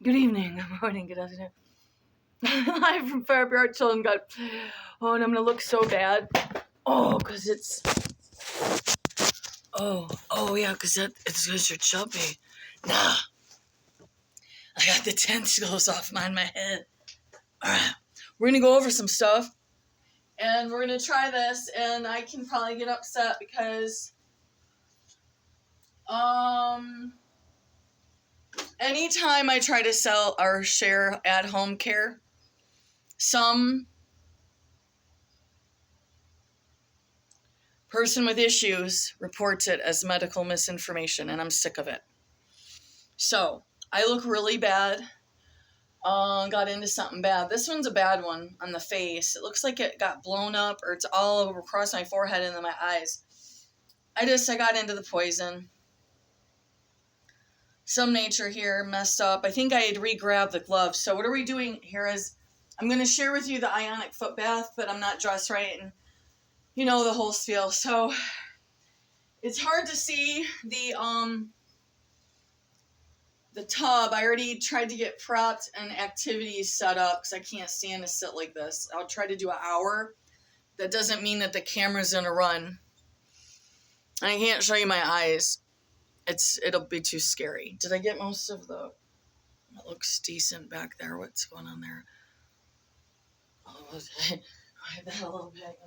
Good evening, good morning, good afternoon. Live from Fairport Children God. Oh, and I'm gonna look so bad. Oh, cause it's. Oh yeah, cause it's cause you're chubby. Nah, I got the tentacles off my head. All right, we're gonna go over some stuff, and we're gonna try this. And I can probably get upset because, anytime I try to sell or share at-home care, some person with issues reports it as medical misinformation, and I'm sick of it. So, I look really bad. Got into something bad. This one's a bad one on the face. It looks like it got blown up, or it's all over across my forehead and then my eyes. I got into the poison. Some nature here messed up. I think I had re-grabbed the gloves. So what are we doing here is, I'm going to share with you the Ionic Foot bath, but I'm not dressed right, and you know the whole spiel. So, it's hard to see the tub. I already tried to get prepped and activities set up because I can't stand to sit like this. I'll try to do an hour. That doesn't mean that the camera's gonna run. I can't show you my eyes. It'll be too scary. Did I get most of the? It looks decent back there. What's going on there? Oh, okay. I had that a little bit.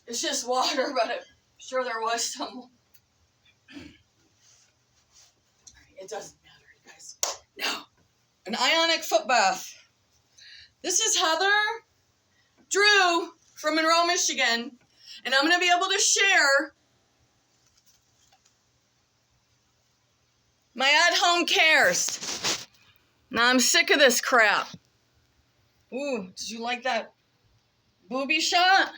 It's just water, but I'm sure there was some. It doesn't matter, you guys. Now, an Ionic Foot bath. This is Heather Drew from Monroe, Michigan, and I'm going to be able to share my at-home cares. Now, I'm sick of this crap. Ooh, did you like that booby shot?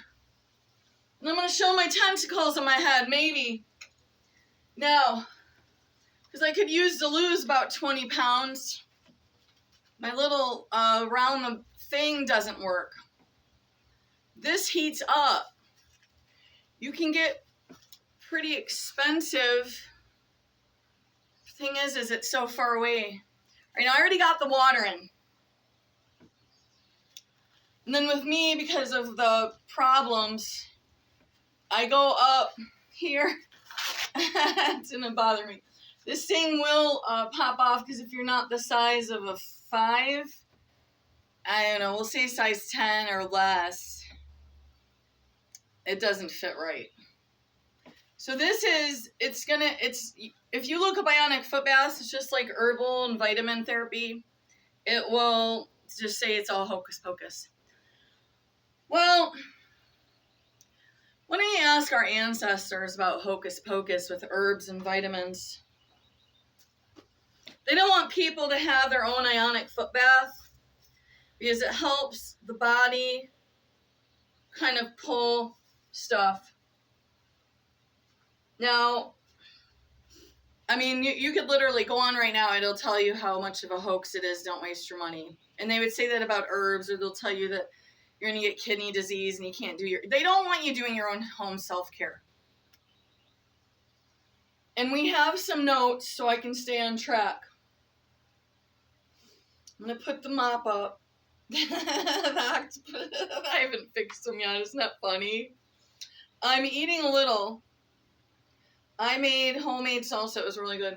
And I'm going to show my tentacles on my head, maybe. Now, because I could use to lose about 20 pounds. My little round the thing doesn't work. This heats up. You can get pretty expensive. Thing is it's so far away. Right now, I already got the water in. And then with me, because of the problems, I go up here. It's gonna bother me. This thing will pop off because if you're not the size of a 5, I don't know, we'll say size 10 or less, it doesn't fit right. So this is, if you look up Ionic Foot baths, it's just like herbal and vitamin therapy. It will just say it's all hocus pocus. Well, why don't you ask our ancestors about hocus pocus with herbs and vitamins? They don't want people to have their own Ionic Foot bath because it helps the body kind of pull stuff. Now, I mean, you could literally go on right now. It'll tell you how much of a hoax it is. Don't waste your money. And they would say that about herbs, or they'll tell you that you're going to get kidney disease and you can't do they don't want you doing your own home self-care. And we have some notes so I can stay on track. I'm going to put the mop up. I haven't fixed them yet. Isn't that funny? I'm eating a little. I made homemade salsa. It was really good.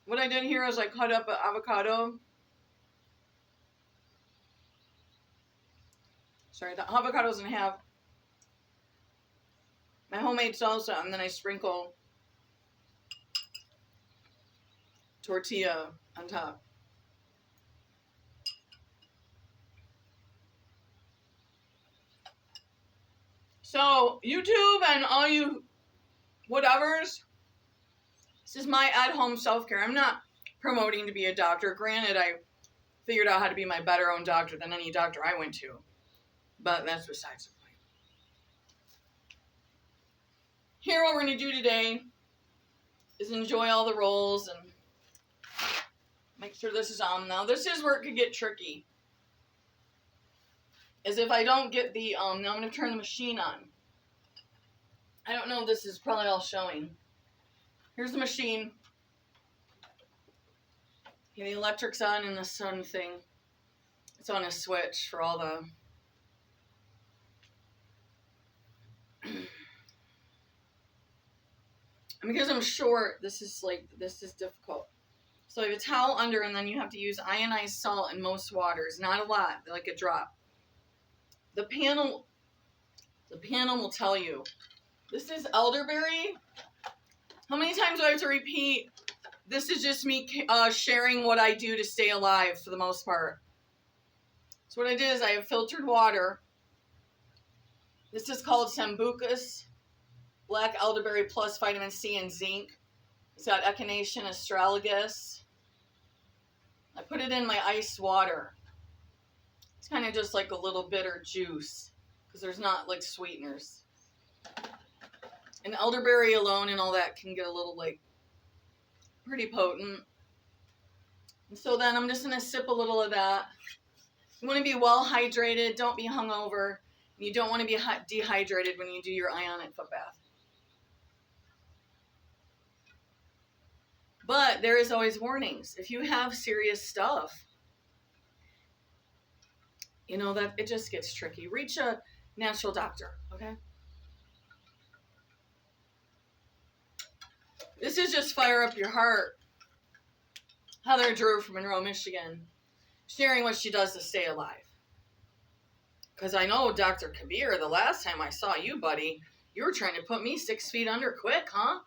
What I did here is I cut up an avocado. Sorry, the avocado's in half. My homemade salsa, and then I sprinkle tortilla on top. So, YouTube and all you whatevers, this is my at-home self-care. I'm not promoting to be a doctor. Granted, I figured out how to be my better own doctor than any doctor I went to. But that's besides the point. Here, what we're going to do today is enjoy all the rolls and make sure this is on. Now, this is where it could get tricky. Is if I don't get the, now I'm going to turn the machine on. I don't know if this is probably all showing. Here's the machine. Okay, the electric's on and the sun thing. It's on a switch for all the... And because I'm short, this is difficult. So you have a towel under, and then you have to use ionized salt in most waters. Not a lot, like a drop. The panel will tell you. This is elderberry. How many times do I have to repeat? This is just me sharing what I do to stay alive for the most part. So what I did is I have filtered water. This is called Sambucus Black Elderberry Plus Vitamin C and Zinc. It's got Echinacea astragalus. I put it in my iced water. It's kind of just like a little bitter juice because there's not like sweeteners. And elderberry alone and all that can get a little like pretty potent. And so then I'm just going to sip a little of that. You want to be well hydrated. Don't be hungover. You don't want to be dehydrated when you do your Ionic Foot bath. But there is always warnings. If you have serious stuff, you know that it just gets tricky. Reach a natural doctor, okay? This is just Fire Up Your Heart. Heather Drew from Monroe, Michigan, sharing what she does to stay alive. Because I know Dr. Kabir, the last time I saw you, buddy, you were trying to put me 6 feet under quick, huh?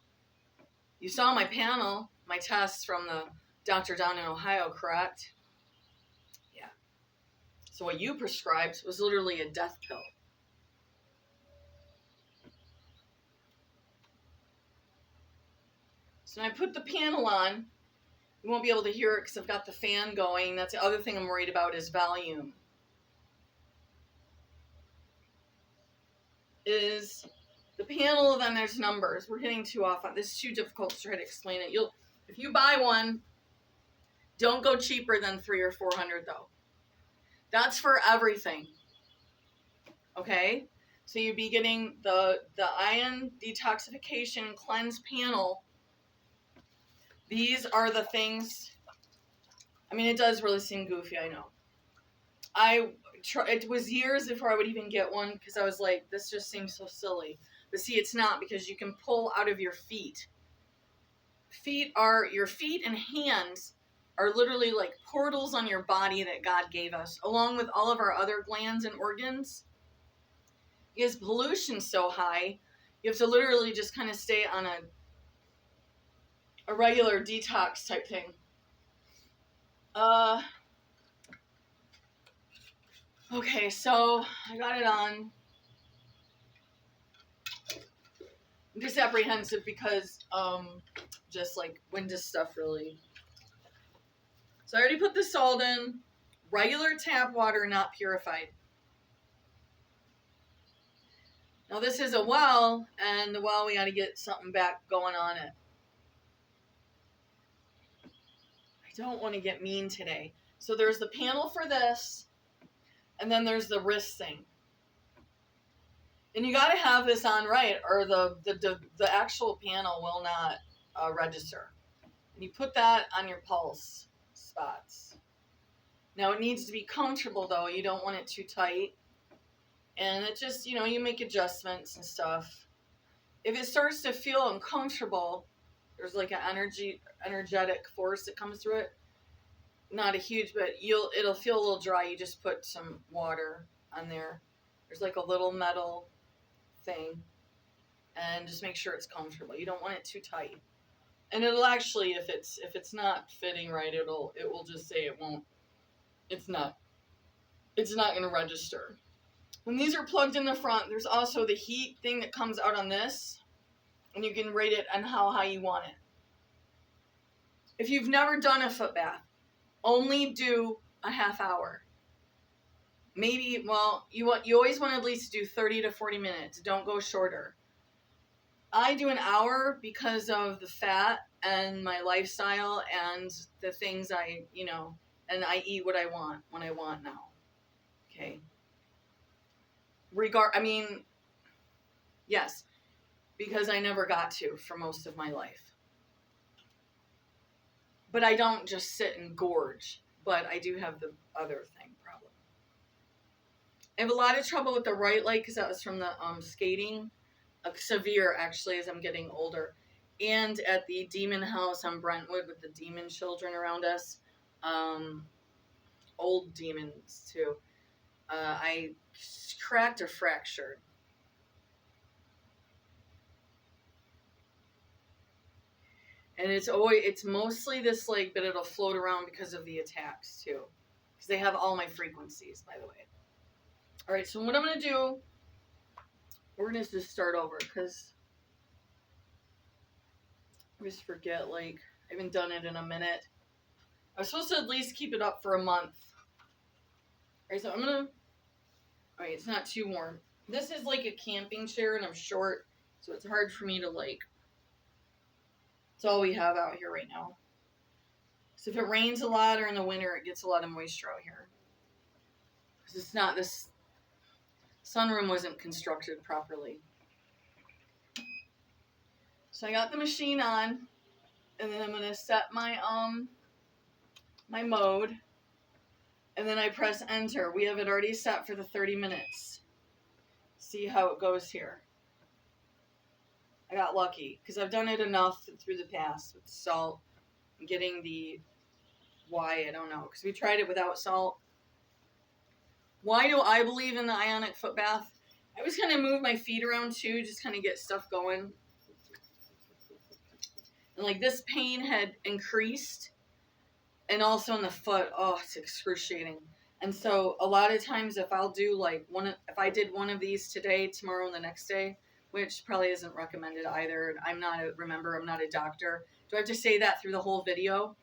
You saw my panel, my tests from the doctor down in Ohio, correct? Yeah. So what you prescribed was literally a death pill. So when I put the panel on, you won't be able to hear it because I've got the fan going. That's the other thing I'm worried about is volume. Is the panel, then there's numbers. We're getting too off on this. Is too difficult to try to explain it. If you buy one, don't go cheaper than $300 or $400 though. That's for everything. Okay? So you'd be getting the ion detoxification cleanse panel. These are the things. I mean, it does really seem goofy, I know. It was years before I would even get one because I was like, this just seems so silly. But see, it's not, because you can pull out of your feet. Your feet and hands are literally like portals on your body that God gave us, along with all of our other glands and organs. Because pollution's so high, you have to literally just kind of stay on a regular detox type thing. Okay, so I got it on. I'm just apprehensive because just like when does stuff really. So I already put the salt in. Regular tap water, not purified. Now this is a well, and the well we got to get something back going on it. I don't want to get mean today. So there's the panel for this, and then there's the wrist thing. And you got to have this on right, or the actual panel will not register. And you put that on your pulse spots. Now it needs to be comfortable though. You don't want it too tight. And it just, you make adjustments and stuff. If it starts to feel uncomfortable, there's like an energetic force that comes through it. Not a huge, but it'll feel a little dry. You just put some water on there. There's like a little metal thing. And just make sure it's comfortable. You don't want it too tight. And it'll actually, if it's not fitting right, it will just say it won't. It's not going to register. When these are plugged in the front, there's also the heat thing that comes out on this, and you can rate it on how high you want it. If you've never done a foot bath, only do a half hour. Maybe, you always want to at least do 30 to 40 minutes. Don't go shorter. I do an hour because of the fat and my lifestyle and the things and I eat what I want when I want now. Okay. Yes, because I never got to for most of my life. But I don't just sit and gorge. But I do have the other thing problem. I have a lot of trouble with the right leg because that was from the skating. Severe, actually, as I'm getting older. And at the Demon House on Brentwood with the demon children around us. Old demons, too. I cracked or fractured. And it's mostly this leg, but it'll float around because of the attacks, too. Because they have all my frequencies, by the way. All right, so what I'm going to do, we're going to just start over, because I always forget, like, I haven't done it in a minute. I was supposed to at least keep it up for a month. All right, so I'm going to, all right, it's not too warm. This is like a camping chair, and I'm short, so it's hard for me to, like, it's all we have out here right now. So if it rains a lot or in the winter, it gets a lot of moisture out here. Because it's not, this sunroom wasn't constructed properly. So I got the machine on, and then I'm going to set my my mode, and then I press enter. We have it already set for the 30 minutes. See how it goes here. I got lucky, because I've done it enough through the past with salt. And getting the, why, I don't know, because we tried it without salt. Why do I believe in the Ionic Foot bath? I always kind of move my feet around too, just kind of get stuff going. And like this pain had increased, and also in the foot, oh, it's excruciating. And so a lot of times if I'll do like if I did one of these today, tomorrow, and the next day, which probably isn't recommended either. I'm not a doctor. Do I have to say that through the whole video?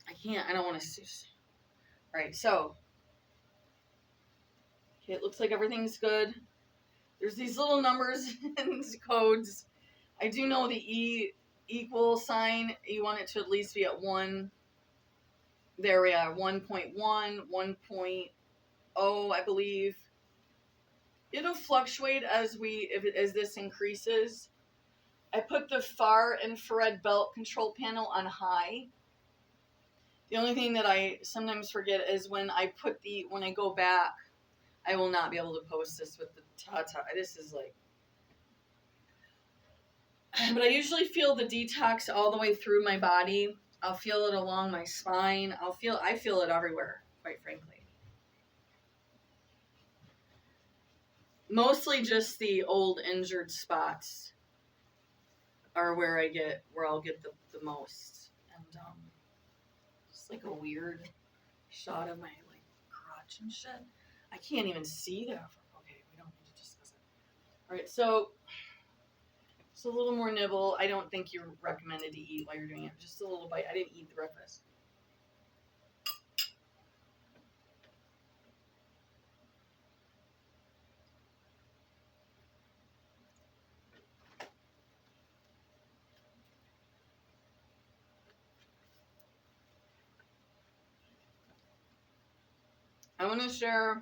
I can't. I don't want to. All right, so. Okay, it looks like everything's good. There's these little numbers and codes. I do know the E equal sign. You want it to at least be at 1. There we are, 1.1, 1.0, I believe. It'll fluctuate as this increases. I put the far infrared belt control panel on high. The only thing that I sometimes forget is when I go back, I will not be able to post this with the Tata. This is like, but I usually feel the detox all the way through my body. I'll feel it along my spine. I feel it everywhere, quite frankly. Mostly just the old injured spots are where I'll get the most. And just like a weird shot of my like crotch and shit. I can't even see that. Okay, we don't need to discuss it. All right, so just a little more nibble. I don't think you're recommended to eat while you're doing it. Just a little bite. I didn't eat the breakfast. I want to share.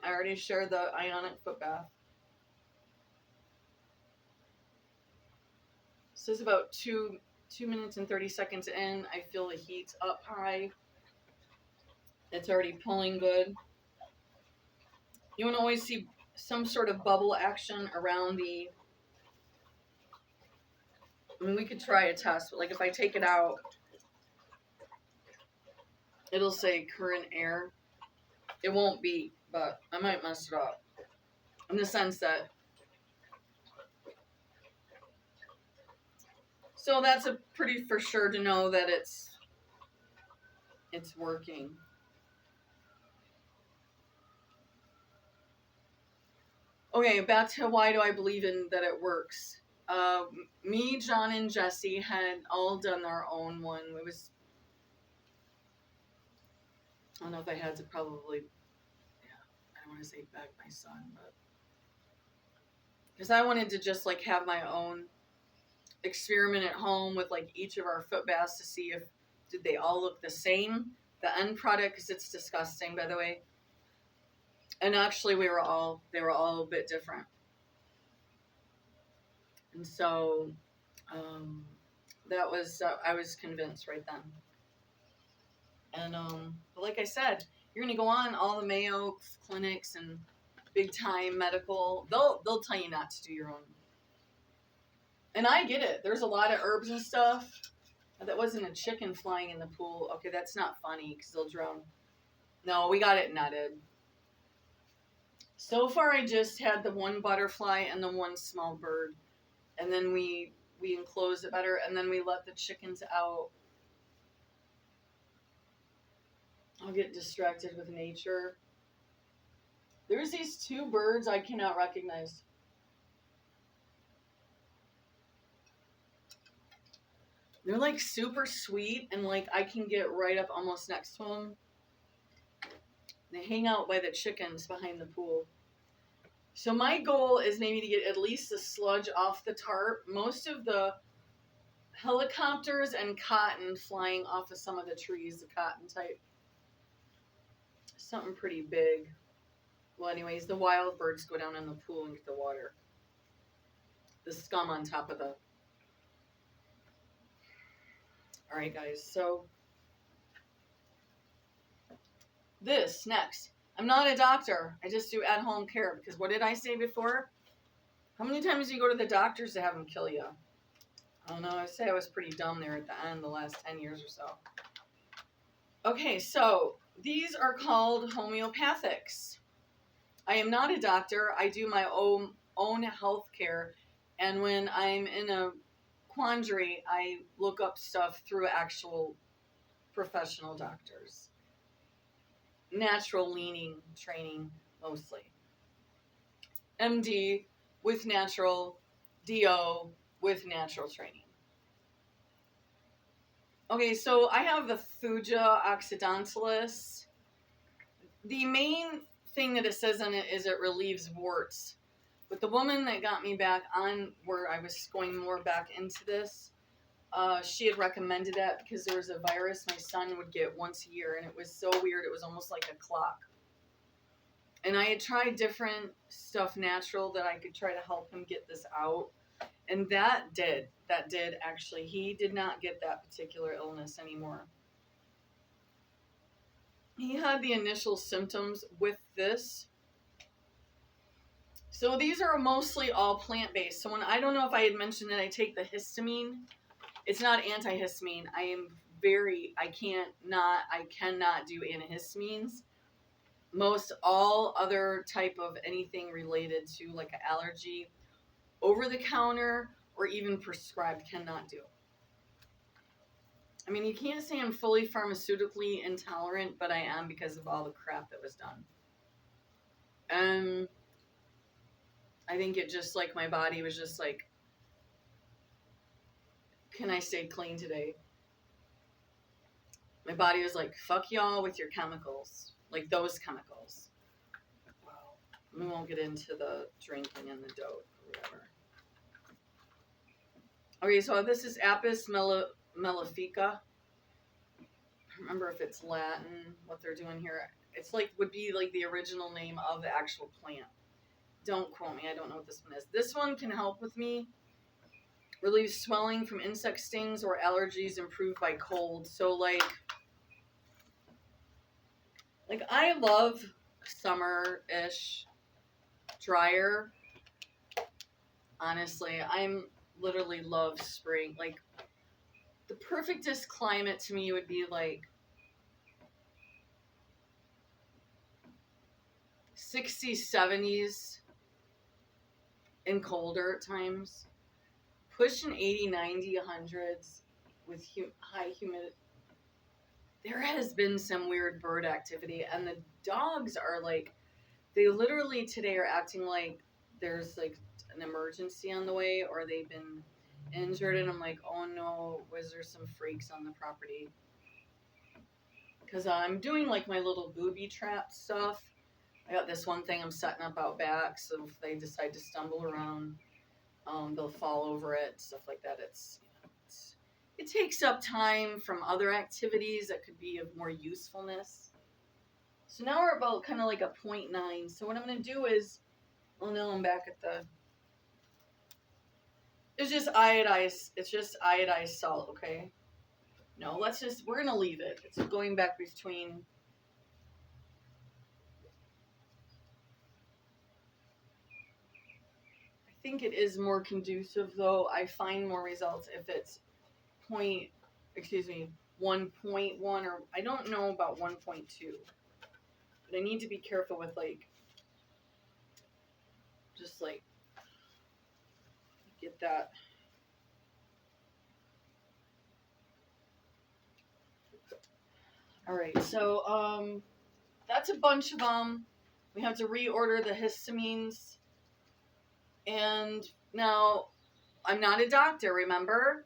I already shared the Ionic Foot bath. This is about 2 minutes and 30 seconds in. I feel the heat's up high. It's already pulling good. You want to always see some sort of bubble action around the. I mean, we could try a test, but like if I take it out, it'll say current air. It won't be, but I might mess it up. In the sense that. So that's a pretty for sure to know that it's working. Okay, back to why do I believe in that it works. Me, John, and Jesse had all done our own one. It was, I don't know if I had to probably, I don't want to say beg my son, but because I wanted to just like have my own experiment at home with like each of our foot baths to see if did they all look the same. The end product, because it's disgusting, by the way. And actually, they were all a bit different. And so that was, I was convinced right then. And but like I said, you're gonna go on all the Mayo clinics and big time medical. They'll tell you not to do your own. And I get it. There's a lot of herbs and stuff. That wasn't a chicken flying in the pool. Okay, that's not funny because they'll drown. No, we got it netted. So far, I just had the one butterfly and the one small bird, and then we enclosed it better, and then we let the chickens out. I'll get distracted with nature. There's these two birds I cannot recognize. They're like super sweet, and like I can get right up almost next to them. They hang out by the chickens behind the pool. So my goal is maybe to get at least the sludge off the tarp. Most of the helicopters and cotton flying off of some of the trees, the cotton type. Something pretty big. Well, anyways, the wild birds go down in the pool and get the water. The scum on top of the... All right, guys, so this next. I'm not a doctor. I just do at-home care because what did I say before? How many times do you go to the doctors to have them kill you? I don't know. I say I was pretty dumb there at the end, the last 10 years or so. Okay, so these are called homeopathics. I am not a doctor. I do my own health care, and when I'm in a quandary, I look up stuff through actual professional doctors. Natural leaning training mostly. MD with natural, DO with natural training. Okay, so I have the Thuja occidentalis. The main thing that it says on it is it relieves warts. But the woman that got me back on where I was going more back into this, she had recommended that because there was a virus my son would get once a year, and it was so weird. It was almost like a clock. And I had tried different stuff natural that I could try to help him get this out. And that did actually. He did not get that particular illness anymore. He had the initial symptoms with this. So these are mostly all plant-based. So I don't know if I had mentioned that I take the histamine. It's not antihistamine. I cannot do antihistamines. Most all other type of anything related to like an allergy, over the counter or even prescribed, cannot do. I mean, you can't say I'm fully pharmaceutically intolerant, but I am because of all the crap that was done. I think it just like my body was just like, can I stay clean today? My body was like, fuck y'all with your chemicals. Like those chemicals. Wow. We won't get into the drinking and the dope or whatever. Okay, so this is Apis mellifica. I don't remember if it's Latin, what they're doing here. It's like, would be like the original name of the actual plant. Don't quote me, I don't know what this one is. This one can help with me. Relieves swelling from insect stings or allergies, improved by cold. So like I love summer-ish, drier. Honestly, I'm literally love spring. Like the perfectest climate to me would be like 60s, 70s, and colder at times. Pushing 80, 90, 100s with high humidity. There has been some weird bird activity, and the dogs are like, they literally today are acting like there's like an emergency on the way, or they've been injured, and I'm like, oh no, was there some freaks on the property? Because I'm doing like my little booby trap stuff. I got this one thing I'm setting up out back, so if they decide to stumble around, they'll fall over it, stuff like that. It takes up time from other activities that could be of more usefulness. So now we're about kind of like a 0.9. So what I'm going to do is, well, now I'm back at the It's just iodized. It's just iodized salt, okay? No, we're going to leave it. It's going back between. I think it is more conducive, though. I find more results if it's 1.1, or I don't know about 1.2. But I need to be careful with, like, just, like, get that. All right, so, that's a bunch of them. We have to reorder the histamines. And now, I'm not a doctor, remember?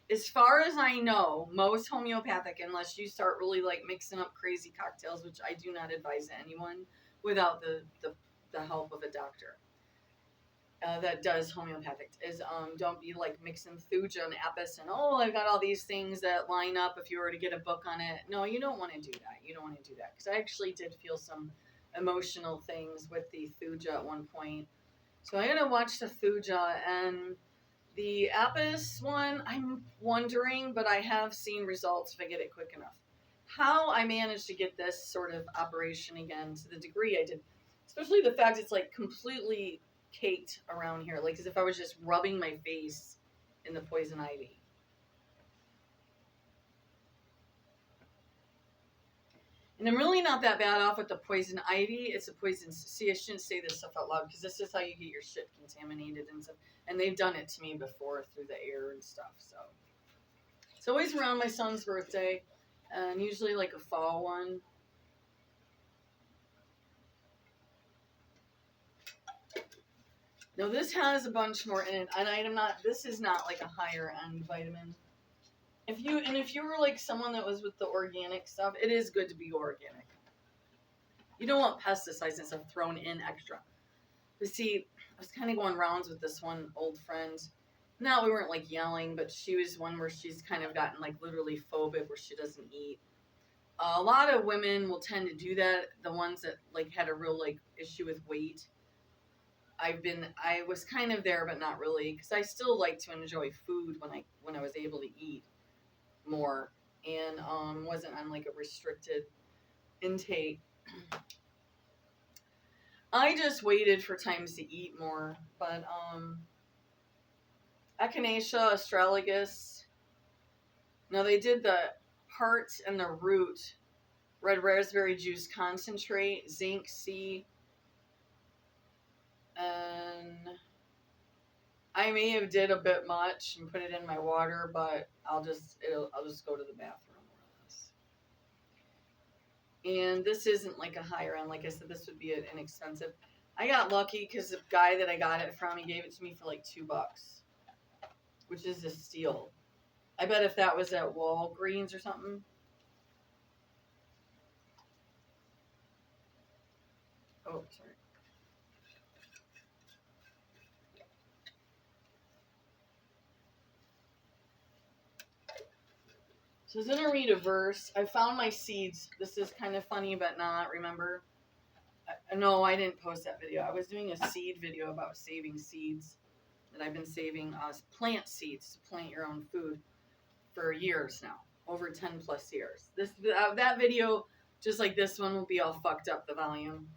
As far as I know, most homeopathic, unless you start really like mixing up crazy cocktails, which I do not advise anyone without the help of a doctor that does homeopathic, is don't be like mixing thuja and apis and I've got all these things that line up if you were to get a book on it. No, you don't want to do that. You don't want to do that, because I actually did feel some emotional things with the thuja at one point. So I'm gonna watch the thuja, and the apis one, I'm wondering, but I have seen results if I get it quick enough. How I managed to get this sort of operation again to the degree I did, especially the fact it's like completely caked around here, like as if I was just rubbing my face in the poison ivy. And I'm really not that bad off with the poison ivy. It's a poison. See, I shouldn't say this stuff out loud, because this is how you get your shit contaminated and stuff. And they've done it to me before through the air and stuff. So it's always around my son's birthday, and usually like a fall one. Now this has a bunch more in it, and this is not like a higher end vitamin. If you were like someone that was with the organic stuff, it is good to be organic. You don't want pesticides and stuff thrown in extra. But see, I was kind of going rounds with this one old friend. No, we weren't like yelling, but she was one where she's kind of gotten like literally phobic, where she doesn't eat. A lot of women will tend to do that. The ones that like had a real like issue with weight. I was kind of there, but not really, because I still like to enjoy food when I was able to eat more, and wasn't on like a restricted intake. I just waited for times to eat more, but Echinacea astragalus. No, they did the heart and the root, red raspberry juice concentrate, zinc C, and I may have did a bit much and put it in my water, but I'll just go to the bathroom more or less. And this isn't like a higher end. Like I said, this would be an inexpensive. I got lucky because the guy that I got it from, he gave it to me for like $2, which is a steal. I bet if that was at Walgreens or something. Oh, sorry. So I was going to read a verse. I found my seeds. This is kind of funny, but not, remember? No, I didn't post that video. I was doing a seed video about saving seeds that I've been saving, plant seeds to plant your own food for years now, over 10 plus years. That video, just like this one, will be all fucked up, the volume.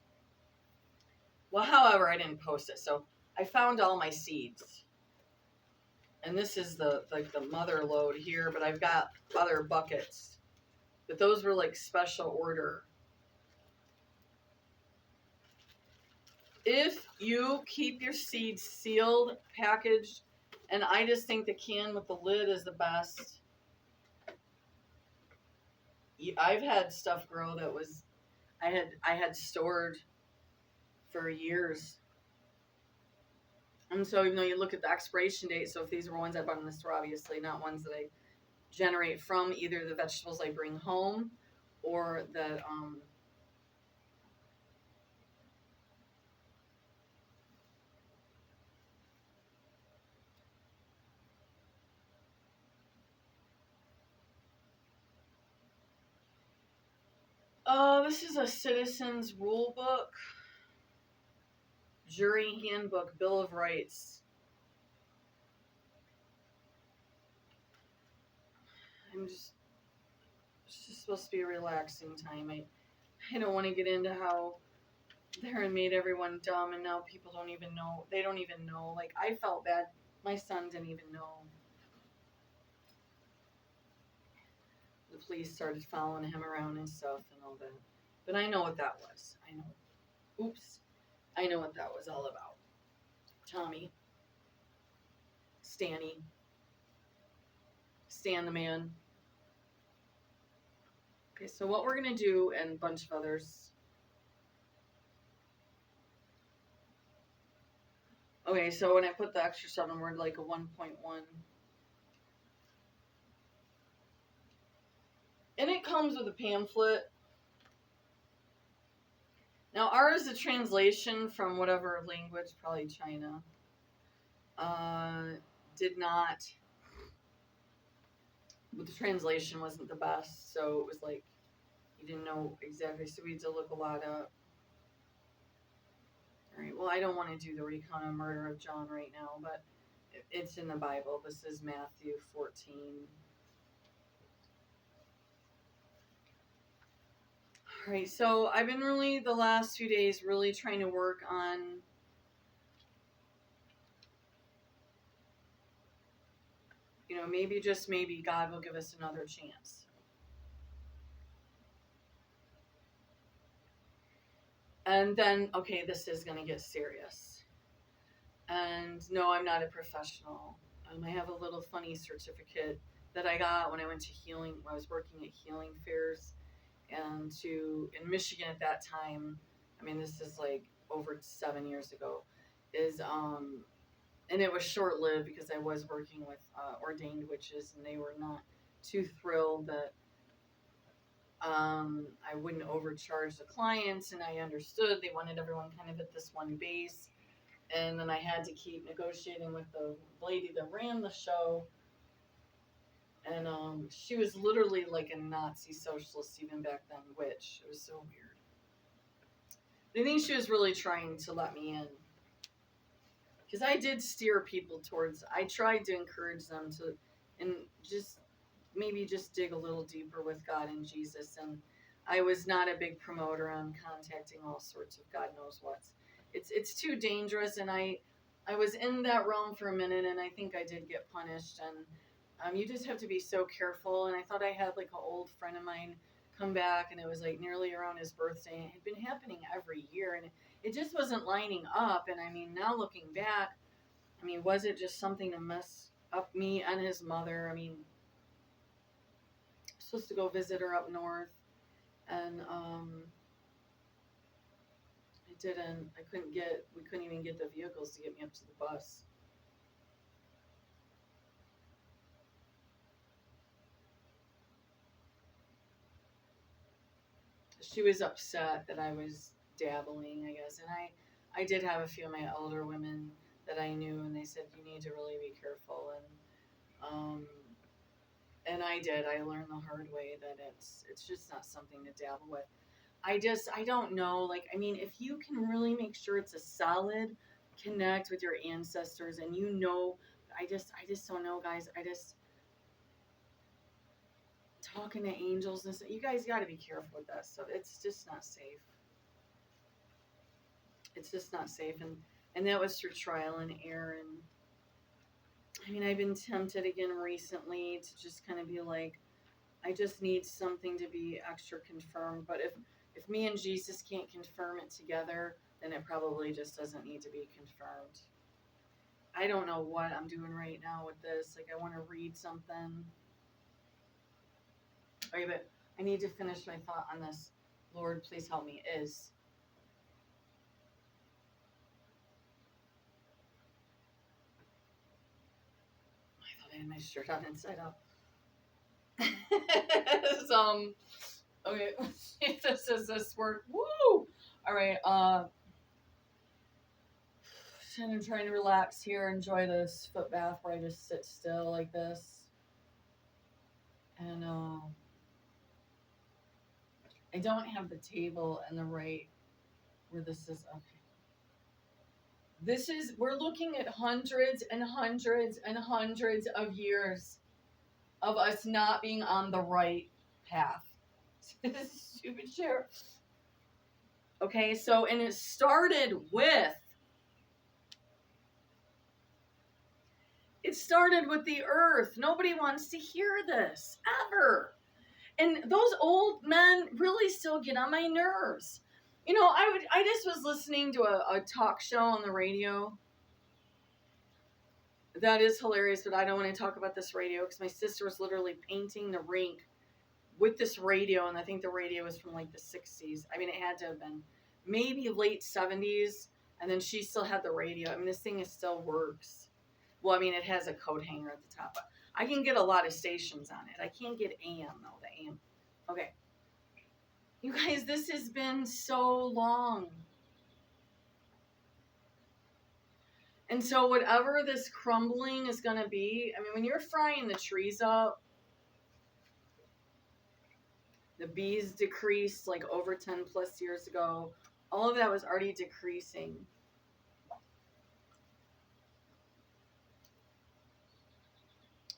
Well, however, I didn't post it, so I found all my seeds. And this is the mother load here, but I've got other buckets. But those were like special order. If you keep your seeds sealed, packaged, and I just think the can with the lid is the best. I've had stuff grow that was I had stored for years. And so even though you look at the expiration date, so if these were ones I bought in the store, obviously not ones that I generate from either the vegetables I bring home or that this is a citizen's rule book, jury handbook, Bill of Rights. it's just supposed to be a relaxing time. I don't want to get into how Darren made everyone dumb, and now people don't even know. They don't even know. Like, I felt bad. My son didn't even know. The police started following him around and stuff and all that. But I know what that was. I know. Oops. I know what that was all about. Tommy. Stanny. Stan the man. Okay, so what we're going to do, and a bunch of others. Okay, so when I put the extra 7, we're like a 1.1. And it comes with a pamphlet. Now, ours is a translation from whatever language, probably China. Did not, but the translation wasn't the best, so it was like, you didn't know exactly, so we had to look a lot up. Alright, well, I don't want to do the recount of murder of John right now, but it's in the Bible. This is Matthew 14. Alright, so I've been really, the last few days, really trying to work on maybe, just maybe, God will give us another chance. And then, okay, this is going to get serious. And no, I'm not a professional. I have a little funny certificate that I got when I went to healing, when I was working at healing fairs, and in Michigan at that time. I mean, this is like over 7 years ago. And it was short-lived because I was working with ordained witches, and they were not too thrilled that I wouldn't overcharge the clients, and I understood they wanted everyone kind of at this one base. And then I had to keep negotiating with the lady that ran the show. And she was literally like a Nazi socialist even back then, witch. It was so weird. I think she was really trying to let me in. Because I did steer people towards, I tried to encourage them to, and maybe just dig a little deeper with God and Jesus. And I was not a big promoter on contacting all sorts of God knows what's. It's too dangerous, and I was in that realm for a minute, and I think I did get punished. And you just have to be so careful. And I thought I had like an old friend of mine come back, and it was like nearly around his birthday, and it had been happening every year, and it just wasn't lining up. And I mean, now looking back, I mean, was it just something to mess up me and his mother? I mean, I was supposed to go visit her up north, and we couldn't even get the vehicles to get me up to the bus. She was upset that I was dabbling, I guess. And I did have a few of my elder women that I knew, and they said, you need to really be careful. And I did. I learned the hard way that it's just not something to dabble with. I don't know. Like, I mean, if you can really make sure it's a solid connect with your ancestors, and I just don't know, guys. Talking to angels and stuff, you guys got to be careful with that stuff. It's just not safe. It's just not safe. And that was through trial and error. And I mean, I've been tempted again recently to just kind of be like, I just need something to be extra confirmed. But if me and Jesus can't confirm it together, then it probably just doesn't need to be confirmed. I don't know what I'm doing right now with this. Like, I want to read something. Okay, but I need to finish my thought on this. Lord, please help me. I thought I had my shirt on inside out. Okay, if this is this word. Woo! Alright, I'm trying to relax here, enjoy this foot bath where I just sit still like this. And I don't have the table and the right where this is. Okay. We're looking at hundreds and hundreds and hundreds of years. of us not being on the right path. This is a stupid share. Okay, so, and it started with the earth. Nobody wants to hear this, ever. And those old men really still get on my nerves. You know, I just was listening to a talk show on the radio. That is hilarious, but I don't want to talk about this radio because my sister was literally painting the rink with this radio, and I think the radio was from like the 60s. I mean, it had to have been maybe late 70s, and then she still had the radio. I mean, this thing still works. Well, I mean, it has a coat hanger at the top, but I can get a lot of stations on it. I can't get AM, though, the AM. Okay. You guys, this has been so long. And so whatever this crumbling is going to be, I mean, when you're frying the trees up, the bees decreased like over 10 plus years ago. All of that was already decreasing.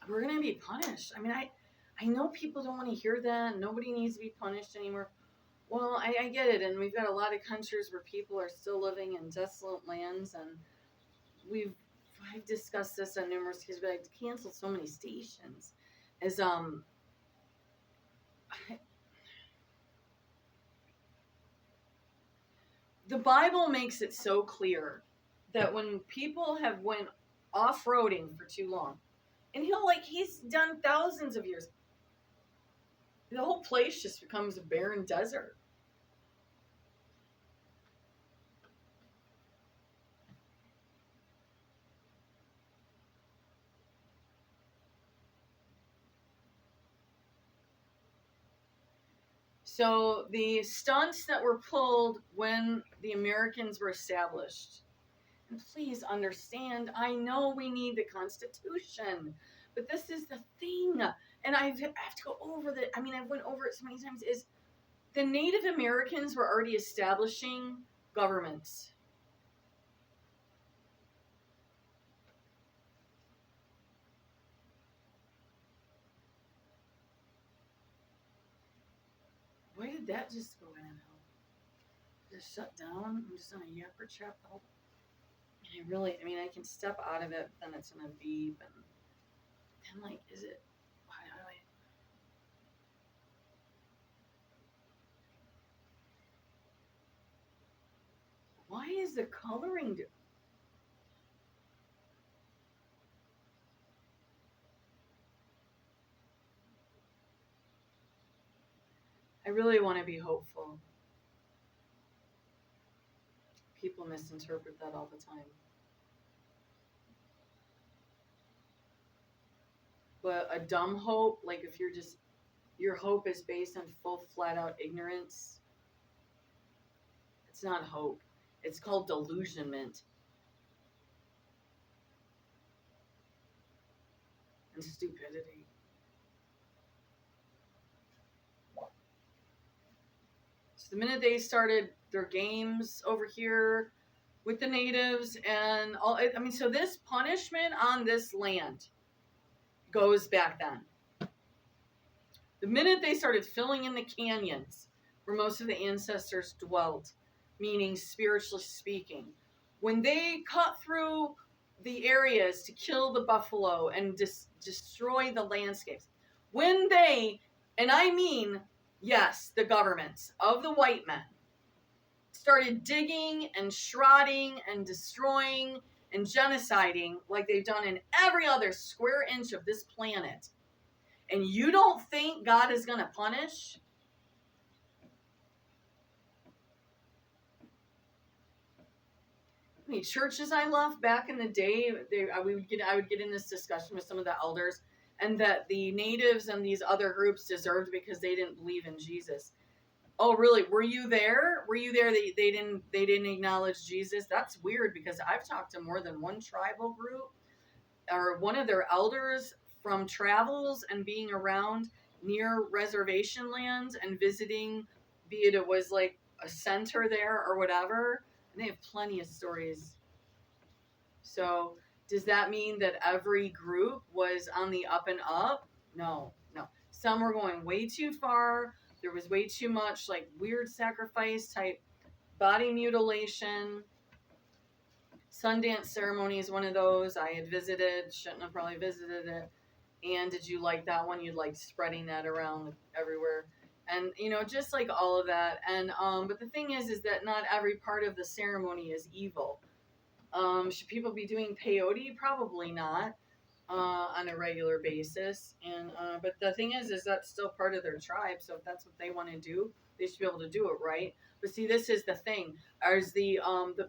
We're going to be punished. I mean, I know people don't want to hear that. Nobody needs to be punished anymore. Well, I get it. And we've got a lot of countries where people are still living in desolate lands. And I've discussed this on numerous occasions, but I've canceled so many stations. The Bible makes it so clear that when people have went off-roading for too long, and he's done thousands of years, the whole place just becomes a barren desert. So the stunts that were pulled when the Americans were established, and please understand, I know we need the Constitution, but this is the thing, and I have to go over I went over it so many times, is the Native Americans were already establishing governments. Why did that just go in and out? Just shut down? I'm just on a yapper trap. I can step out of it, but then it's gonna beep, and I'm like, is it? Why is the coloring? I really want to be hopeful. People misinterpret that all the time. But a dumb hope, like if your hope is based on full flat out ignorance, it's not hope. It's called delusionment. And stupidity. So the minute they started their games over here with the natives and all, so this punishment on this land goes back then. The minute they started filling in the canyons where most of the ancestors dwelt, meaning spiritually speaking, when they cut through the areas to kill the buffalo and destroy the landscapes, when they, and I mean, yes, the governments of the white men, started digging and shrouding and destroying and genociding like they've done in every other square inch of this planet, and you don't think God is going to punish? How many churches I left back in the day, I would get in this discussion with some of the elders, and that the natives and these other groups deserved because they didn't believe in Jesus. Oh, really? Were you there? Were you there? They didn't acknowledge Jesus? That's weird, because I've talked to more than one tribal group or one of their elders from travels and being around near reservation lands and visiting, be it was like a center there or whatever, and they have plenty of stories. So does that mean that every group was on the up and up? No, no. Some were going way too far. There was way too much like weird sacrifice type body mutilation. Sundance ceremony is one of those I had visited. Shouldn't have probably visited it. And did you like that one? You'd like spreading that around everywhere. And just like all of that. And but the thing is that not every part of the ceremony is evil. Should people be doing peyote? Probably not on a regular basis. And but the thing is that's still part of their tribe. So if that's what they want to do, they should be able to do it, right? But see, this is the thing: is the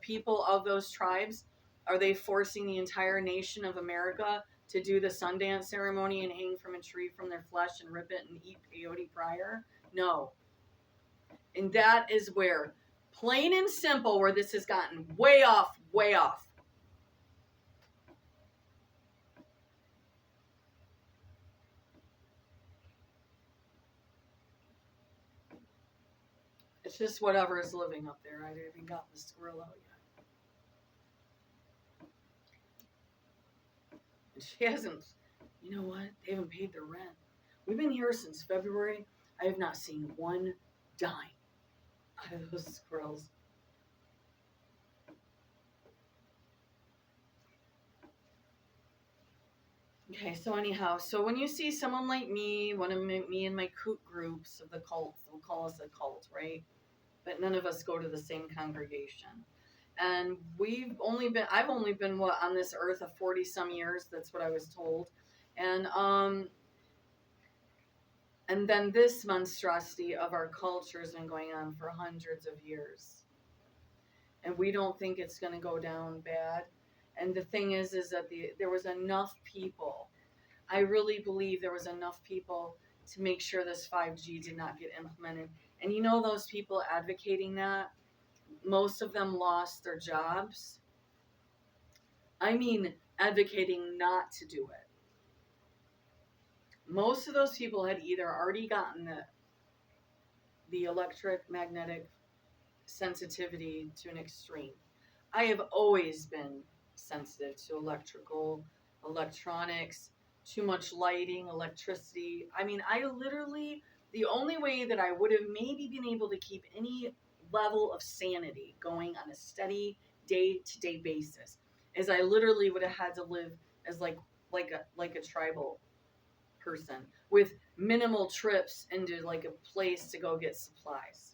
people of those tribes, are they forcing the entire nation of America to do the Sundance ceremony and hang from a tree from their flesh and rip it and eat peyote prior? No. And that is where, plain and simple, where this has gotten way off, way off. It's just whatever is living up there. I haven't got the squirrel out yet. And she hasn't, you know what? They haven't paid their rent. We've been here since February. I have not seen one dime out of those squirrels. Okay, so anyhow, so when you see someone like me, one of me and my coot groups of the cults, we'll call us a cult, right? But none of us go to the same congregation. And I've only been on this earth of 40 some years. That's what I was told. And then this monstrosity of our culture has been going on for hundreds of years. And we don't think it's going to go down bad. And the thing is that there was enough people. I really believe there was enough people to make sure this 5G did not get implemented. And those people advocating that, most of them lost their jobs. I mean, advocating not to do it. Most of those people had either already gotten the electromagnetic sensitivity to an extreme. I have always been sensitive to electronics, too much lighting, electricity. I mean, the only way that I would have maybe been able to keep any level of sanity going on a steady day-to-day basis is I literally would have had to live as like a tribal person with minimal trips into like a place to go get supplies.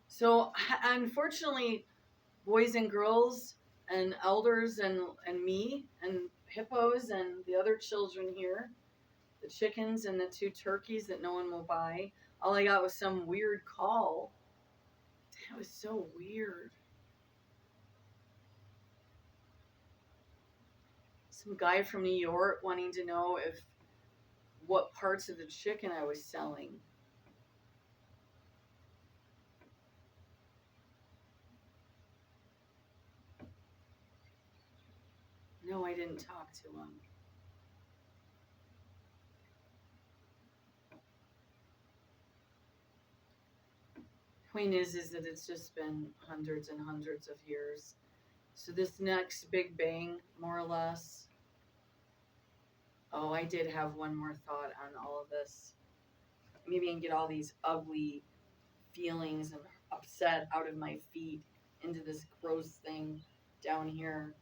So unfortunately, boys and girls and elders and me and hippos and the other children here, the chickens and the 2 turkeys that no one will buy, all I got was some weird call. That was so weird. Some guy from New York wanting to know what parts of the chicken I was selling. No, I didn't talk to him. Point is that it's just been hundreds and hundreds of years. So this next Big Bang, more or less. Oh, I did have one more thought on all of this. Maybe I can get all these ugly feelings and upset out of my feet into this gross thing down here.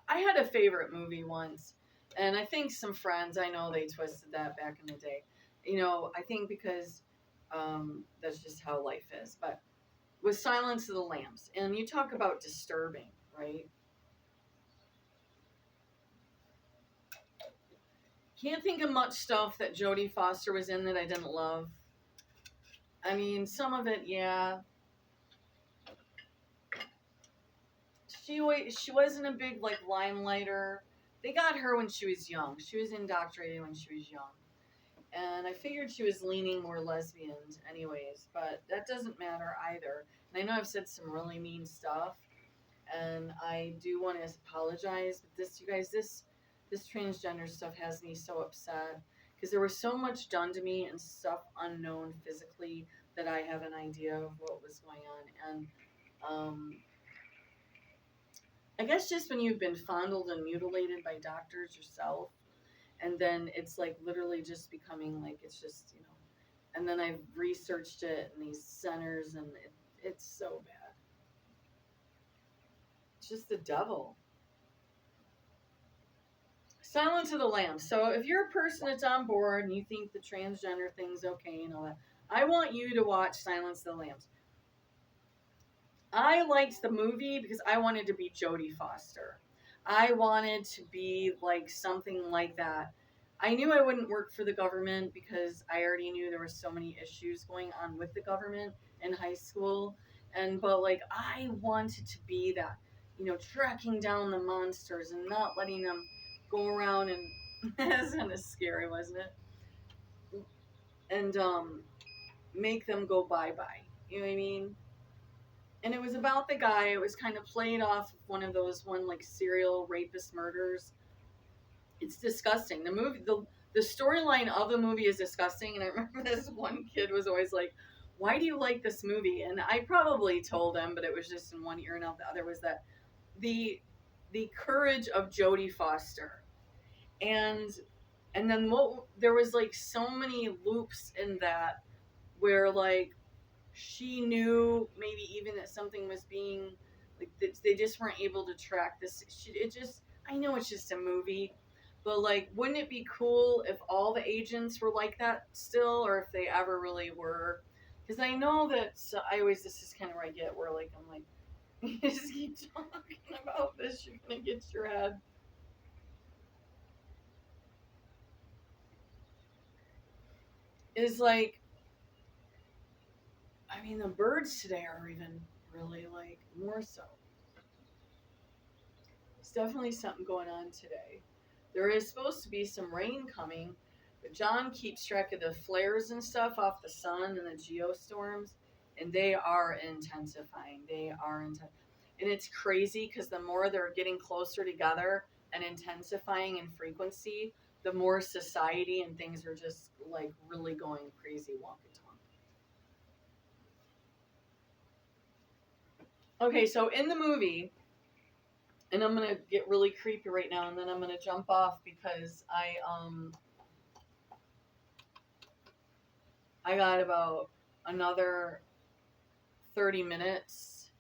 I had a favorite movie once, and I think some friends, I know they twisted that back in the day. I think because that's just how life is. But with Silence of the Lambs, and you talk about disturbing, right? Can't think of much stuff that Jodie Foster was in that I didn't love. I mean, some of it, yeah. She wasn't a big like limelighter. They got her when she was young. She was indoctrinated when she was young. And I figured she was leaning more lesbian anyways, but that doesn't matter either. And I know I've said some really mean stuff, And I do want to apologize, but this, you guys, this transgender stuff has me so upset because there was so much done to me and stuff unknown physically that I have an idea of what was going on. And I guess just when you've been fondled and mutilated by doctors yourself, and then it's like literally just becoming like it's just, you know. And then I've researched it in these centers, and it's so bad. It's just the devil. Silence of the Lambs. So if you're a person that's on board and you think the transgender thing's okay and all that, I want you to watch Silence of the Lambs. I liked the movie because I wanted to be Jodie Foster. I wanted to be like something like that. I knew I wouldn't work for the government because I already knew there were so many issues going on with the government in high school. But like I wanted to be that, you know, tracking down the monsters and not letting them go around and that's kind of scary, wasn't it? And make them go bye-bye. You know what I mean? And it was about the guy. It was kind of played off of one of those like serial rapist murders. It's disgusting. The movie, the storyline of the movie is disgusting. And I remember this one kid was always like, "Why do you like this movie?" And I probably told him, but it was just in one ear and out the other. Was that the courage of Jodie Foster, and then there was like so many loops in that where like she knew maybe even that something was being like they just weren't able to track this. I know it's just a movie, but like, wouldn't it be cool if all the agents were like that still, or if they ever really were? Because I know that this is kind of where I get where like I'm like, you just keep talking about this, you're gonna get your head. Is like, I mean, the birds today are even really like more so. There's definitely something going on today. There is supposed to be some rain coming, but John keeps track of the flares and stuff off the sun and the geostorms, and they are intensifying. And it's crazy because the more they're getting closer together and intensifying in frequency, the more society and things are just like really going crazy wonky tonk. Okay, so in the movie, and I'm gonna get really creepy right now, and then I'm gonna jump off because I got about another 30 minutes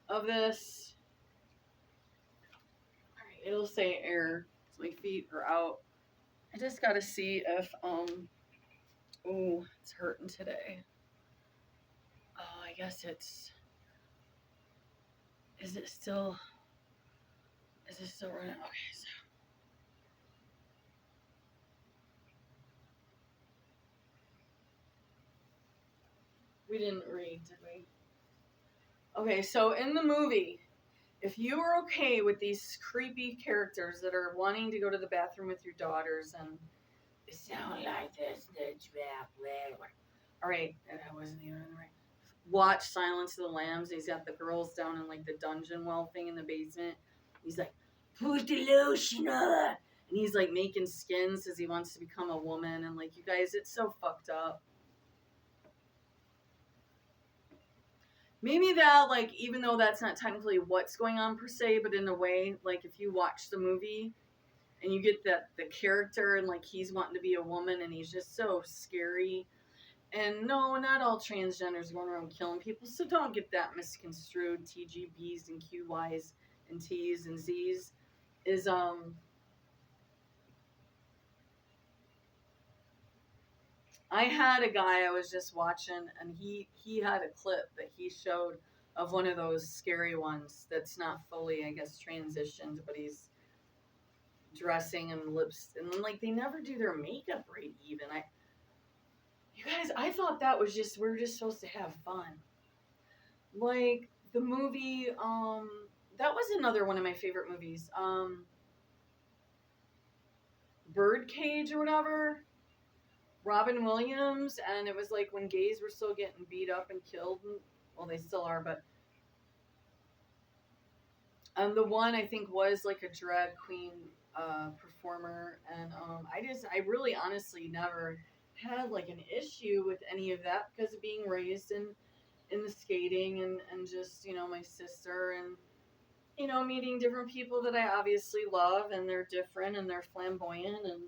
of this. All right, it'll say error. So my feet are out. I just gotta see if ooh, it's hurting today. Oh, I guess is it still running? Okay, so we didn't read, did we? Okay, so in the movie, if you are okay with these creepy characters that are wanting to go to the bathroom with your daughters and they sound like this, all right, I wasn't even right. Watch Silence of the Lambs. He's got the girls down in like the dungeon well thing in the basement. He's like, "Put the lotion on," and he's like making skins as he wants to become a woman. And like, you guys, it's so fucked up. Maybe that, like, even though that's not technically what's going on per se, but in a way, like if you watch the movie and you get that the character and like he's wanting to be a woman and he's just so scary. And no, not all transgenders going around killing people, so don't get that misconstrued. TGBs and QYs and T's and Z's is I had a guy I was just watching, and he had a clip that he showed of one of those scary ones that's not fully, I guess, transitioned, but he's dressing and lips, and like they never do their makeup right. Even you guys, I thought that was just we're just supposed to have fun. Like the movie, that was another one of my favorite movies. Birdcage or whatever. Robin Williams, and it was like when gays were still getting beat up and killed. Well, they still are, but The one I think was like a drag queen performer, and I really honestly never had like an issue with any of that because of being raised in the skating and just my sister and meeting different people that I obviously love, and they're different and they're flamboyant. And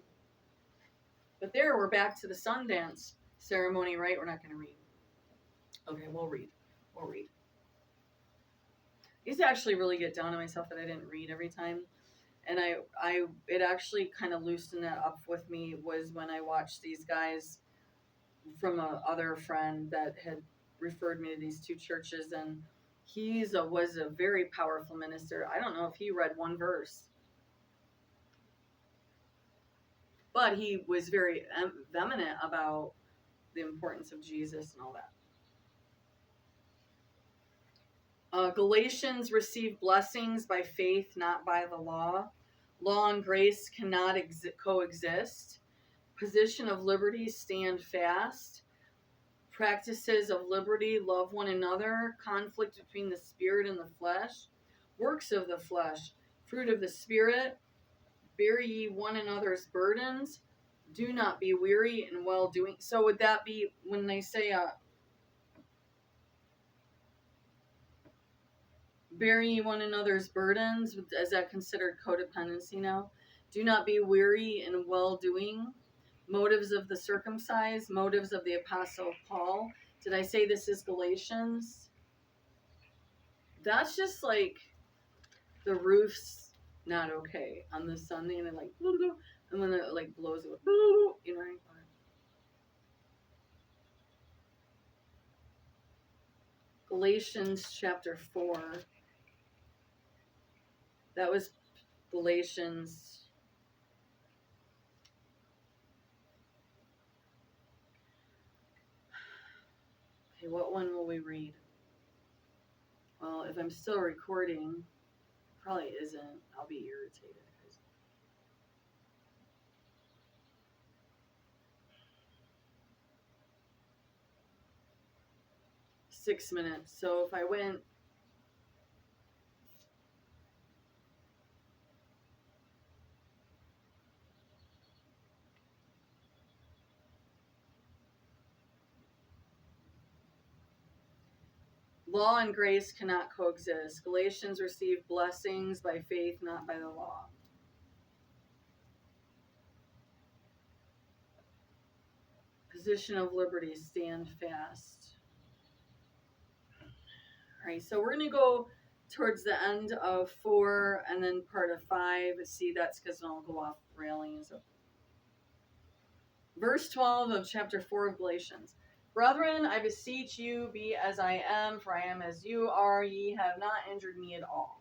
but there, we're back to the Sundance ceremony, right? We're not going to read. Okay, we'll read. I used to actually really get down on myself that I didn't read every time. And it actually kind of loosened that up with me was when I watched these guys from a other friend that had referred me to these two churches, and was a very powerful minister. I don't know if he read one verse, but he was very vehement about the importance of Jesus and all that. Galatians receive blessings by faith, not by the law. Law and grace cannot coexist. Position of liberty, stand fast. Practices of liberty, love one another. Conflict between the spirit and the flesh. Works of the flesh. Fruit of the spirit. Bear ye one another's burdens. Do not be weary in well doing. So would that be when they say bear ye one another's burdens? Is that considered codependency now? Do not be weary in well doing. Motives of the circumcised, motives of the Apostle Paul. Did I say this is Galatians? That's just like the roof's not okay on the Sunday, and it like, and then it like blows it, you know. Galatians chapter 4. That was Galatians. Okay, what one will we read? Well, if I'm still recording, probably isn't. I'll be irritated. 6 minutes. So if I went law and grace cannot coexist. Galatians receive blessings by faith, not by the law. Position of liberty, stand fast. All right, so we're going to go towards the end of 4 and then part of 5. See, that's because I'll go off railing. So. Verse 12 of chapter 4 of Galatians. Brethren, I beseech you, be as I am, for I am as you are. Ye have not injured me at all.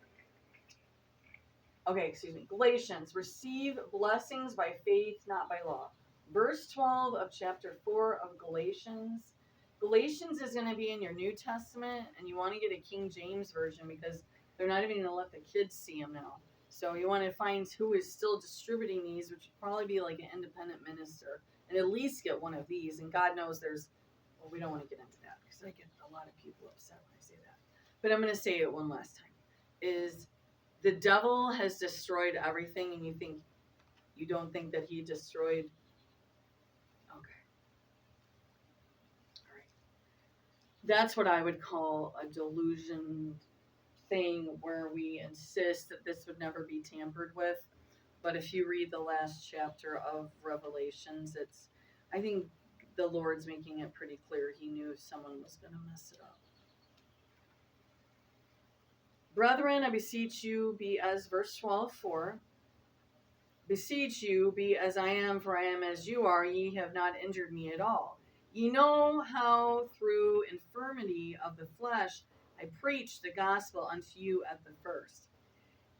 Okay, excuse me. Galatians, receive blessings by faith, not by law. Verse 12 of chapter 4 of Galatians. Galatians is going to be in your New Testament, and you want to get a King James version because they're not even going to let the kids see them now. So you want to find who is still distributing these, which would probably be like an independent minister, and at least get one of these. And God knows well, we don't want to get into that because I get a lot of people upset when I say that. But I'm going to say it one last time. Is the devil has destroyed everything, and you don't think that he destroyed. Okay. All right. That's what I would call a delusion thing where we insist that this would never be tampered with. But if you read the last chapter of Revelations, I think the Lord's making it pretty clear he knew someone was going to mess it up. Brethren, I beseech you, be as, verse 12:4. Beseech you, be as I am, for I am as you are. Ye have not injured me at all. Ye know how through infirmity of the flesh I preached the gospel unto you at the first.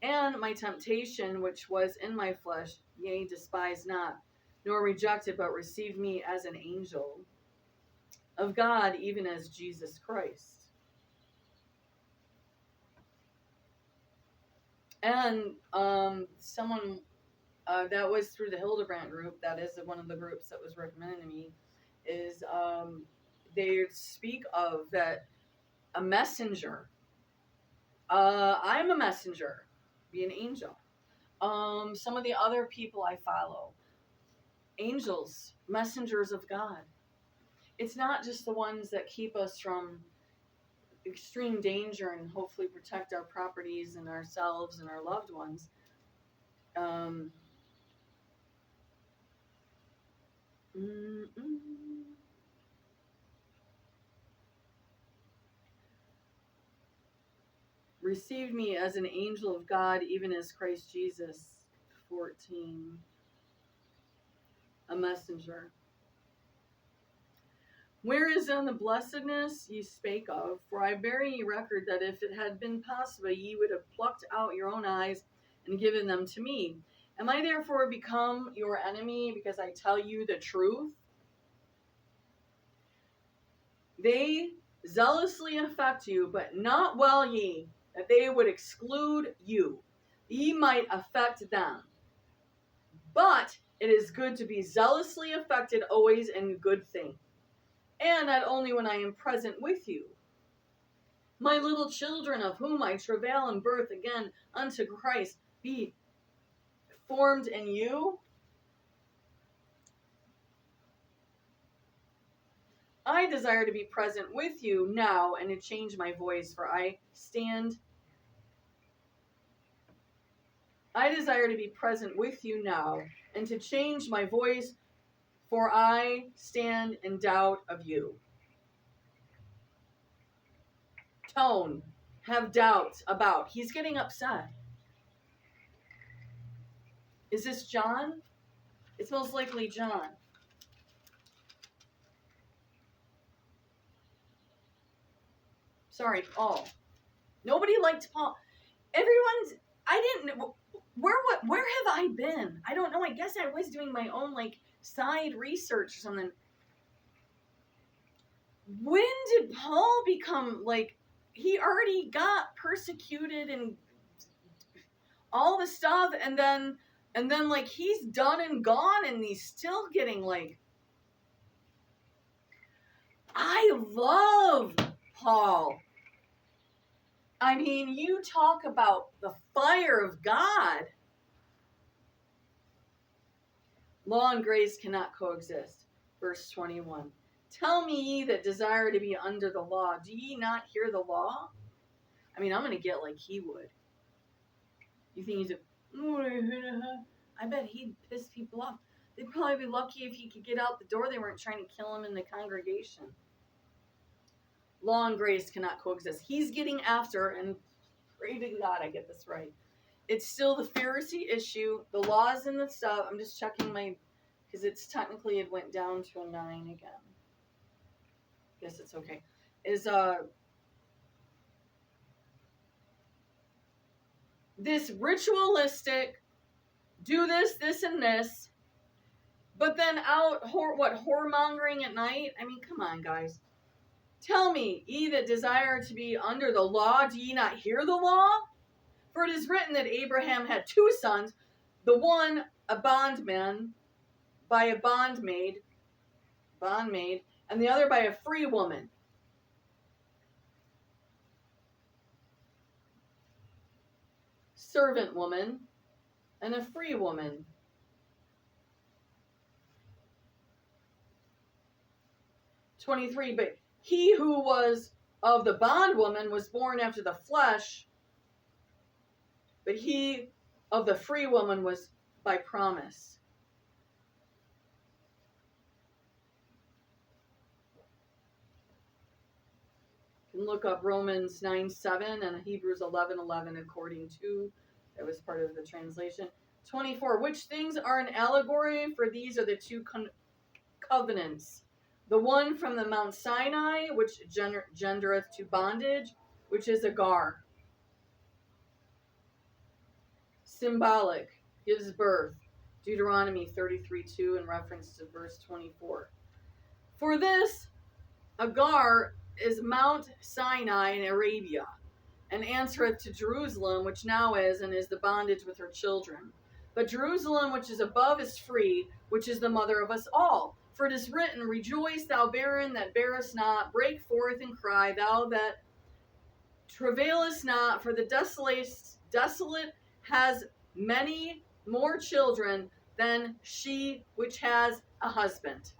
And my temptation, which was in my flesh, ye despise not, nor reject it, but receive me as an angel of God, even as Jesus Christ. And someone that was through the Hildebrand group, that is one of the groups that was recommended to me, is they speak of that a messenger I'm a messenger. Be an angel. Some of the other people I follow. Angels, messengers of God. It's not just the ones that keep us from extreme danger and hopefully protect our properties and ourselves and our loved ones. Received me as an angel of God, even as Christ Jesus. 14. A messenger. Where is then the blessedness ye spake of? For I bear ye record that if it had been possible, ye would have plucked out your own eyes and given them to me. Am I therefore become your enemy because I tell you the truth? They zealously affect you, but not well ye, that they would exclude you. Ye might affect them. But it is good to be zealously affected always in good thing, and not only when I am present with you. My little children, of whom I travail in birth again unto Christ, be formed in you. I desire to be present with you now and to change my voice, for I desire to be present with you now and to change my voice, for I stand in doubt of you. Tone, have doubts about. He's getting upset. Is this John? It's most likely John. Sorry, Paul. Nobody liked Paul. Where have I been? I don't know. I guess I was doing my own side research or something. When did Paul become he already got persecuted and all the stuff, and then he's done and gone, and he's still getting I love Paul. I mean, you talk about the fire of God. Law and grace cannot coexist. Verse 21. Tell me ye that desire to be under the law, do ye not hear the law? I mean, I'm going to get like he would. You think he's I bet he'd piss people off. They'd probably be lucky if he could get out the door. They weren't trying to kill him in the congregation. Law and grace cannot coexist. He's getting after, and pray to God I get this right. It's still the Pharisee issue. The laws and the stuff. I'm just checking because it's technically it went down to a 9 again. Guess it's okay. This ritualistic, do this, and this, but then whoremongering at night? I mean, come on, guys. Tell me, ye that desire to be under the law, do ye not hear the law? For it is written that Abraham had 2 sons, the one a bondman by a bondmaid, and the other by a free woman. Servant woman and a free woman. 23, but he who was of the bondwoman was born after the flesh, but he of the free woman was by promise. You can look up Romans 9:7 and Hebrews 11:11 according to, that was part of the translation. 24, which things are an allegory? For these are the 2 covenants. The one from the Mount Sinai, which gendereth to bondage, which is Agar. Symbolic, gives birth. Deuteronomy 33:2 in reference to verse 24. For this, Agar is Mount Sinai in Arabia, and answereth to Jerusalem, which now is, and is the bondage with her children. But Jerusalem, which is above, is free, which is the mother of us all. For it is written, rejoice, thou barren that bearest not, break forth and cry, thou that travaileth not, for the desolate has many more children than she which has a husband.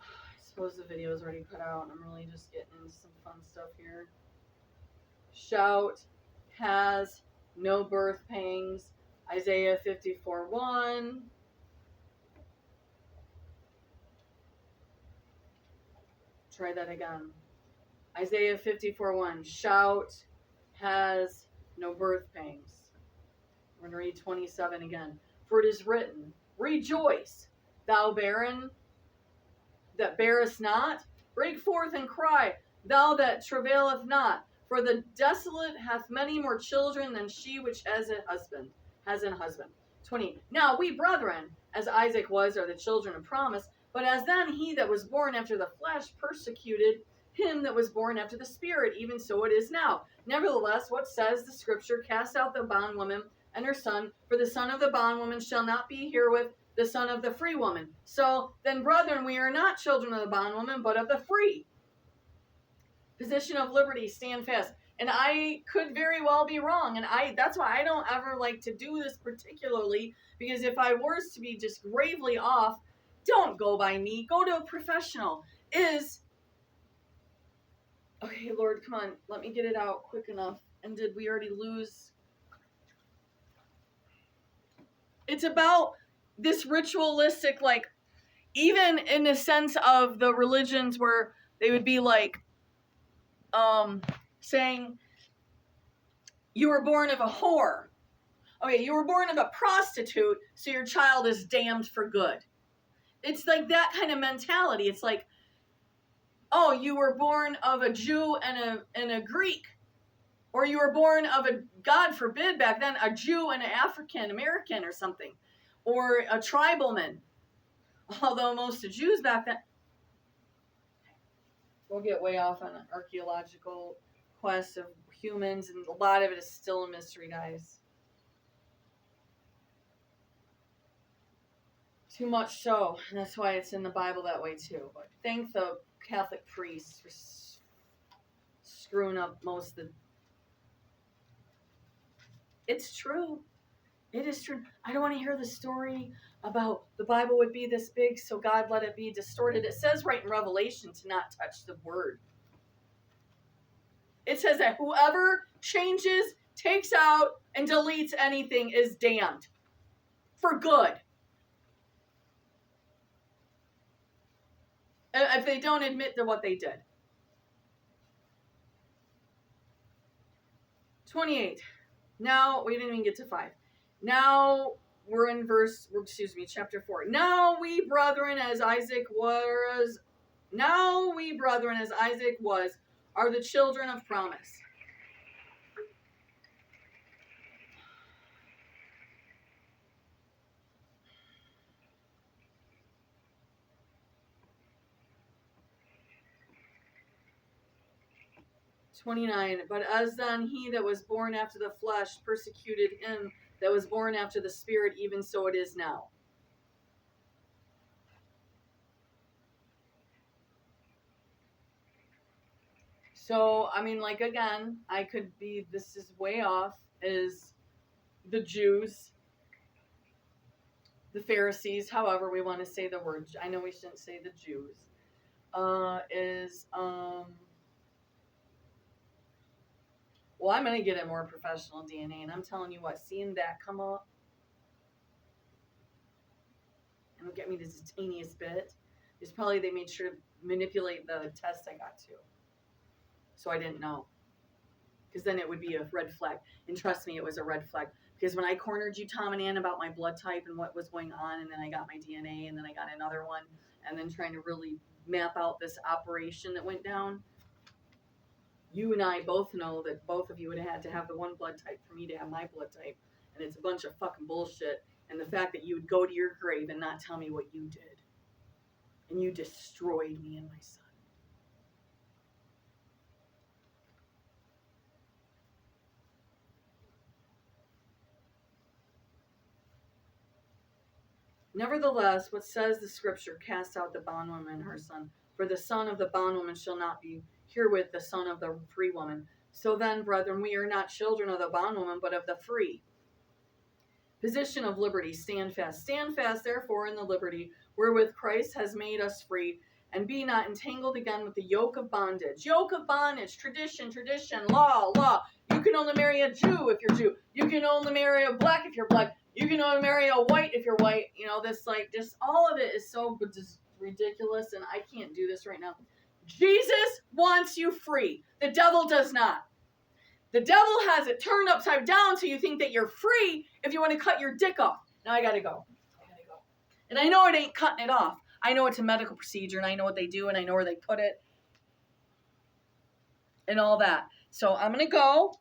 I suppose the video is already cut out, and I'm really just getting into some fun stuff here. Shout has no birth pangs. Isaiah 54:1. Try that again. Isaiah 54:1. Shout has no birth pangs. We're going to read 27 again. For it is written, rejoice, thou barren that bearest not. Break forth and cry, thou that travaileth not. For the desolate hath many more children than she which has an husband. 20. Now we brethren, as Isaac was, are the children of promise. But as then he that was born after the flesh persecuted him that was born after the spirit, even so it is now. Nevertheless, what says the scripture? Cast out the bondwoman and her son, for the son of the bondwoman shall not be herewith the son of the free woman. So then, brethren, we are not children of the bondwoman, but of the free. Position of liberty, stand fast. And I could very well be wrong, and that's why I don't ever like to do this particularly, because if I was to be just gravely off, don't go by me, go to a professional. Okay, Lord, come on, let me get it out quick enough. And did we already lose? It's about this ritualistic, like, even in the sense of the religions where they would be like, saying, you were born of a whore. Okay, you were born of a prostitute, so your child is damned for good. It's like that kind of mentality. It's like, oh, you were born of a Jew and a Greek. Or you were born of a, God forbid back then, a Jew and an African American or something. Or a tribalman. Although most of Jews back then. We'll get way off on an archaeological quest of humans, and a lot of it is still a mystery, guys. Too much so, and that's why it's in the Bible that way too. But thank the Catholic priests for screwing up most of the... It's true. It is true. I don't want to hear the story about the Bible would be this big, so God let it be distorted. It says right in Revelation to not touch the word. It says that whoever changes, takes out, and deletes anything is damned. For good. If they don't admit to what they did. 28. Now, we didn't even get to 5. Now, we're in chapter 4. Now we brethren as Isaac was, are the children of promise. But as then he that was born after the flesh persecuted him that was born after the spirit, even so it is now. So, I mean, like, again, I could be, this is way off, is the Jews, the Pharisees, however we want to say the word. I know we shouldn't say the Jews. Well, I'm going to get a more professional DNA, and I'm telling you what, seeing that come up, and it'll get me this tiniest bit, is probably they made sure to manipulate the test I got to. So I didn't know. Because then it would be a red flag. And trust me, it was a red flag. Because when I cornered you, Tom and Ann, about my blood type and what was going on, and then I got my DNA, and then I got another one, and then trying to really map out this operation that went down, you and I both know that both of you would have had to have the one blood type for me to have my blood type. And it's a bunch of fucking bullshit. And the fact that you would go to your grave and not tell me what you did. And you destroyed me and my son. Nevertheless, what says the scripture, cast out the bondwoman and her son, for the son of the bondwoman shall not be herewith the son of the free woman. So then, brethren, we are not children of the bondwoman, but of the free. Position of liberty, stand fast. Stand fast, therefore, in the liberty wherewith Christ has made us free, and be not entangled again with the yoke of bondage. Yoke of bondage, tradition, law. You can only marry a Jew if you're Jew. You can only marry a black if you're black. You can only marry a white if you're white. You know, this, like, just all of it is so just ridiculous, and I can't do this right now. Jesus wants you free. The devil does not. The devil has it turned upside down so you think that you're free if you want to cut your dick off. Now I gotta go. And I know it ain't cutting it off. I know it's a medical procedure, and I know what they do, and I know where they put it, and all that. So I'm going to go,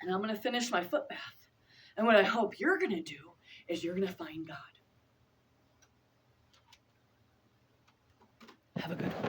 and I'm going to finish my foot bath. And what I hope you're going to do is you're going to find God. Have a good one.